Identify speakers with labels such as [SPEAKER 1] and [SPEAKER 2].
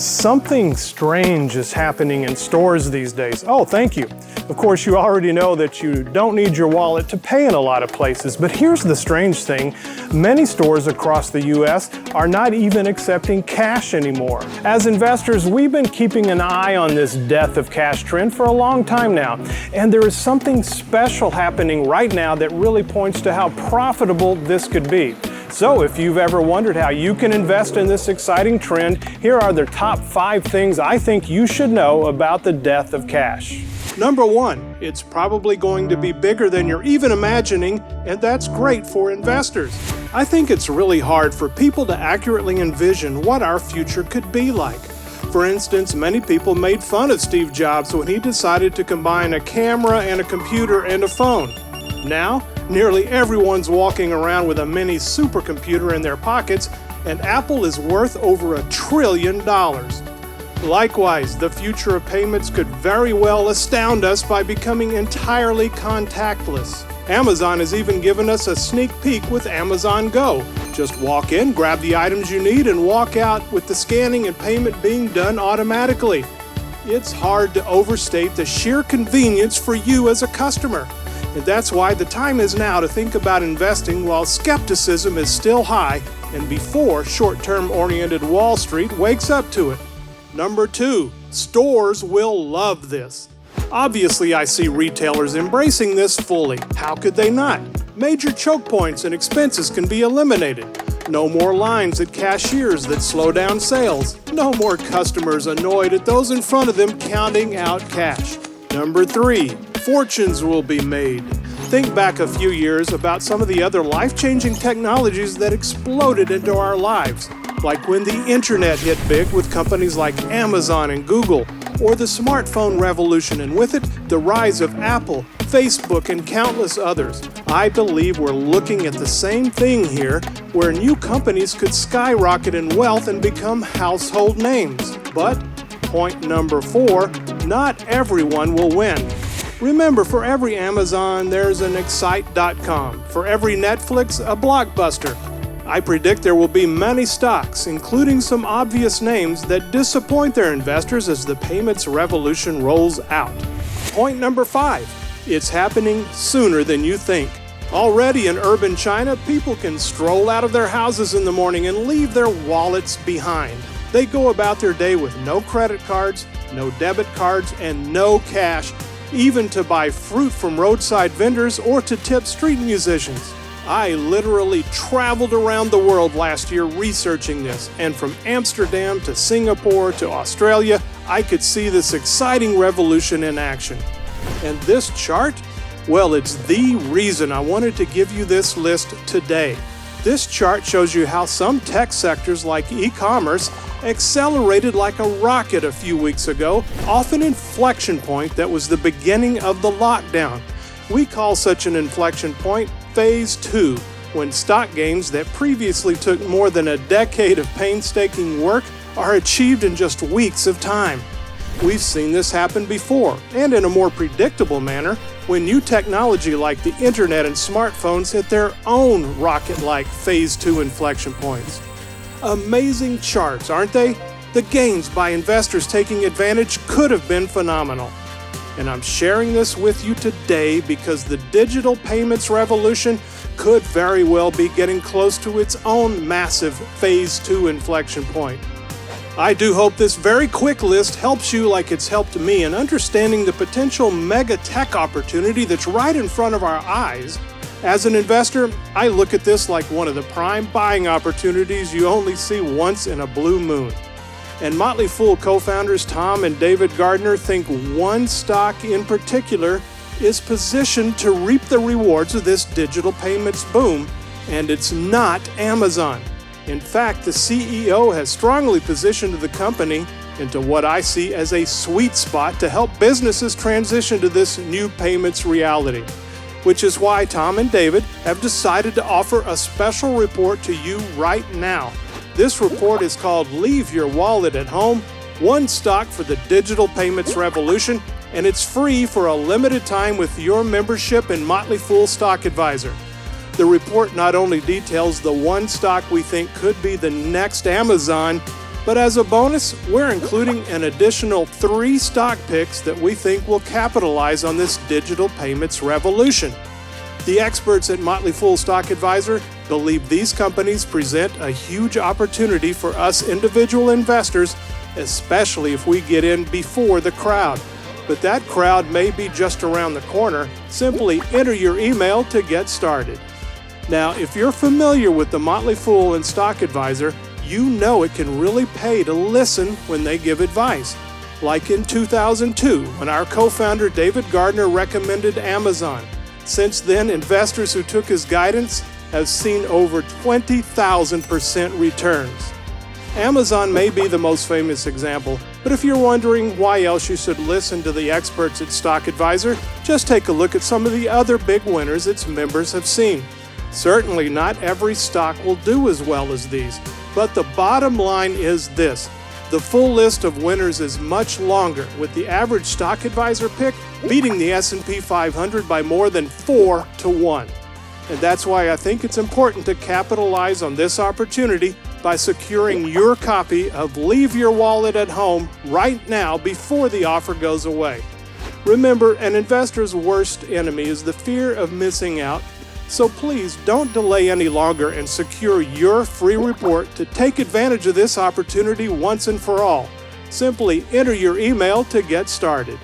[SPEAKER 1] Something strange is happening in stores these days. Oh, thank you. Of course, you already know that you don't need your wallet to pay in a lot of places, but here's the strange thing. Many stores across the U.S. are not even accepting cash anymore. As investors, we've been keeping an eye on this death of cash trend for a long time now, and there is something special happening right now that really points to how profitable this could be. So if you've ever wondered how you can invest in this exciting trend, here are the top 5 things I think you should know about the death of cash. Number 1, it's probably going to be bigger than you're even imagining, and that's great for investors. I think it's really hard for people to accurately envision what our future could be like. For instance, many people made fun of Steve Jobs when he decided to combine a camera and a computer and a phone. Now, nearly everyone's walking around with a mini supercomputer in their pockets, and Apple is worth over $1 trillion. Likewise, the future of payments could very well astound us by becoming entirely contactless. Amazon has even given us a sneak peek with Amazon Go. Just walk in, grab the items you need, and walk out with the scanning and payment being done automatically. It's hard to overstate the sheer convenience for you as a customer. And that's why the time is now to think about investing while skepticism is still high and before short-term oriented Wall Street wakes up to it. Number 2, stores will love this. Obviously, I see retailers embracing this fully. How could they not? Major choke points and expenses can be eliminated. No more lines at cashiers that slow down sales. No more customers annoyed at those in front of them counting out cash. Number 3, fortunes will be made. Think back a few years about some of the other life-changing technologies that exploded into our lives, like when the internet hit big with companies like Amazon and Google, or the smartphone revolution, and with it, the rise of Apple, Facebook, and countless others. I believe we're looking at the same thing here, where new companies could skyrocket in wealth and become household names. But, point number 4, not everyone will win. Remember, for every Amazon, there's an Excite.com. For every Netflix, a Blockbuster. I predict there will be many stocks, including some obvious names, that disappoint their investors as the payments revolution rolls out. Point number 5, it's happening sooner than you think. Already in urban China, people can stroll out of their houses in the morning and leave their wallets behind. They go about their day with no credit cards, no debit cards, and no cash, even to buy fruit from roadside vendors or to tip street musicians. I literally traveled around the world last year researching this, and from Amsterdam to Singapore to Australia, I could see this exciting revolution in action. And this chart? Well, it's the reason I wanted to give you this list today. This chart shows you how some tech sectors like e-commerce accelerated like a rocket a few weeks ago off an inflection point that was the beginning of the lockdown. We call such an inflection point Phase 2, when stock gains that previously took more than a decade of painstaking work are achieved in just weeks of time. We've seen this happen before, and in a more predictable manner, when new technology like the internet and smartphones hit their own rocket-like Phase 2 inflection points. Amazing charts, aren't they? The gains by investors taking advantage could have been phenomenal. And I'm sharing this with you today because the digital payments revolution could very well be getting close to its own massive Phase 2 inflection point. I do hope this very quick list helps you like it's helped me in understanding the potential mega tech opportunity that's right in front of our eyes. As an investor, I look at this like one of the prime buying opportunities you only see once in a blue moon. And Motley Fool co-founders Tom and David Gardner think one stock in particular is positioned to reap the rewards of this digital payments boom, and it's not Amazon. In fact, the CEO has strongly positioned the company into what I see as a sweet spot to help businesses transition to this new payments reality, which is why Tom and David have decided to offer a special report to you right now. This report is called Leave Your Wallet at Home, One Stock for the Digital Payments Revolution, and it's free for a limited time with your membership in Motley Fool Stock Advisor. The report not only details the one stock we think could be the next Amazon, But as a bonus, we're including an additional 3 stock picks that we think will capitalize on this digital payments revolution. The experts at Motley Fool Stock Advisor believe these companies present a huge opportunity for us individual investors, especially if we get in before the crowd. But that crowd may be just around the corner. Simply enter your email to get started. Now, if you're familiar with the Motley Fool and Stock Advisor, you know it can really pay to listen when they give advice. Like in 2002, when our co-founder David Gardner recommended Amazon. Since then, investors who took his guidance have seen over 20,000% returns. Amazon may be the most famous example, but if you're wondering why else you should listen to the experts at Stock Advisor, just take a look at some of the other big winners its members have seen. Certainly not every stock will do as well as these, but the bottom line is this. The full list of winners is much longer, with the average Stock Advisor pick beating the S&P 500 by more than 4 to 1. And that's why I think it's important to capitalize on this opportunity by securing your copy of Leave Your Wallet at Home right now before the offer goes away. Remember, an investor's worst enemy is the fear of missing out, so please don't delay any longer and secure your free report to take advantage of this opportunity once and for all. Simply enter your email to get started.